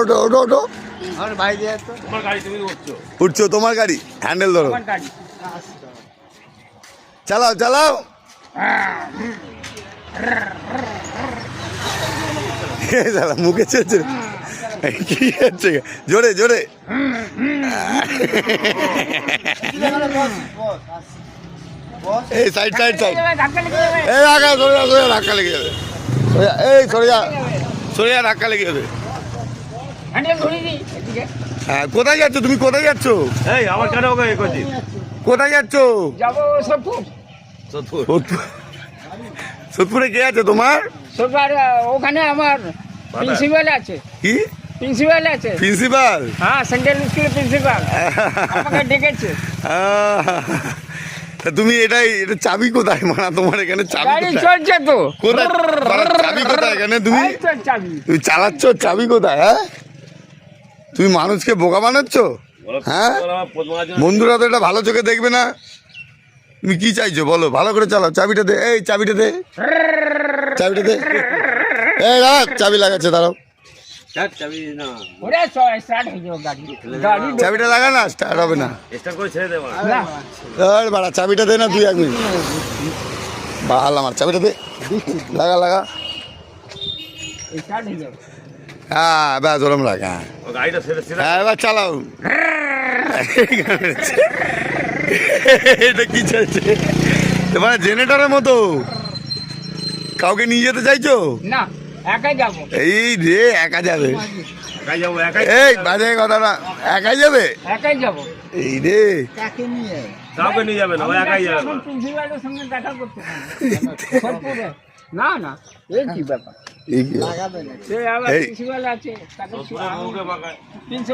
ওঠো ওঠো ওঠো। আমার ভাই দিয়ে তো তোমার গাড়ি তুমি উঠছো। উঠছো, তোমার গাড়ি, হ্যান্ডেল ধরো, আমার গাড়ি চালাও চালাও। চালা মুখে চলছে কি হচ্ছে, জোরে জোরে। এই সাইড সাইড সাইড, ধাক্কা লেগে যাবে এই রাখা, সরে যা সরে যা, ধাক্কা লেগে যাবে। এই সরে যা সরে যা, ধাক্কা লেগে যাবে। হ্যান্ডেল ধরে দিই এদিকে হ্যাঁ, কোথায় যাচ্ছ তুমি, কোথায় যাচ্ছ, এই আমার কেন ওকে এ করছিস? কোথায় যাচ্ছ? যাবো সোদপুর সোদপুরে কে আছে তোমার? সোদপুর ওখানে আমার প্রিন্সিপাল আছে কি প্রিন্সিপাল আছে প্রিন্সিপাল? হ্যাঁ সেন্ট্রাল স্কুলের প্রিন্সিপাল আমাকে ডেকেছে তা তুমি এটাই, এটা চাবি কোথায়, মানে তোমার এখানে চাবি গাড়ি কোথায়? চলছে তো কোথায় মানে চাবি কোথায় এখানে, তুমি এই তো চাবি তুমি চালাচ্ছ, চাবি কোথায়? হ্যাঁ, তুমি মানুষকে বোকা বানাচ্ছ। হ্যাঁ, বন্ধুরা তো এটা ভালো চোখে দেখবে না। তুমি কি চাইছো বলো, ভালো করে চালাও, চাবিটা দে, এই চাবিটা দে, চাবিটা দে। এই রাখ, চাবি লাগাচ্ছে, দাঁড়াও, চাবি না ওরে স্টার্ট হয়ে যাবে গাড়ি গাড়ি চাবিটা লাগা না, স্টার্ট হবে না। স্টার্ট করে ছেড়ে দেবো। না এই বাড়া, চাবিটা দে না তুই, এক মিনিট বাল, আমার চাবিটা দে, লাগা লাগা। স্টার্ট হয়ে যাবে হ্যাঁ ব্যাস, ওরম রাখ। হ্যাঁ ও গাড়িটা ছেড়ে ছেড়ে হ্যাঁ, এবার চালাও। এটা কি চাইছে তোমার, জেনারেটরের মতো? কাউকে নিয়ে যেতে চাইছো? না একাই যাবো এই রে, একা যাবে? একাই যাবো, একাই এই বাজে কথা না, একাই যাবে? একাই যাবো এই রে, কাকে নিয়ে কাউকে নিয়ে যাবে না, ও একাই যাবে। প্রিন্সিপালের সঙ্গে দেখা করতে সোদপুরে না না এই কি ব্যাপার এই কি? সে আবার এই। প্রিন্সিপাল আছে তাকে পুরো মুখে বাঁকায়। প্রিন্সিপাল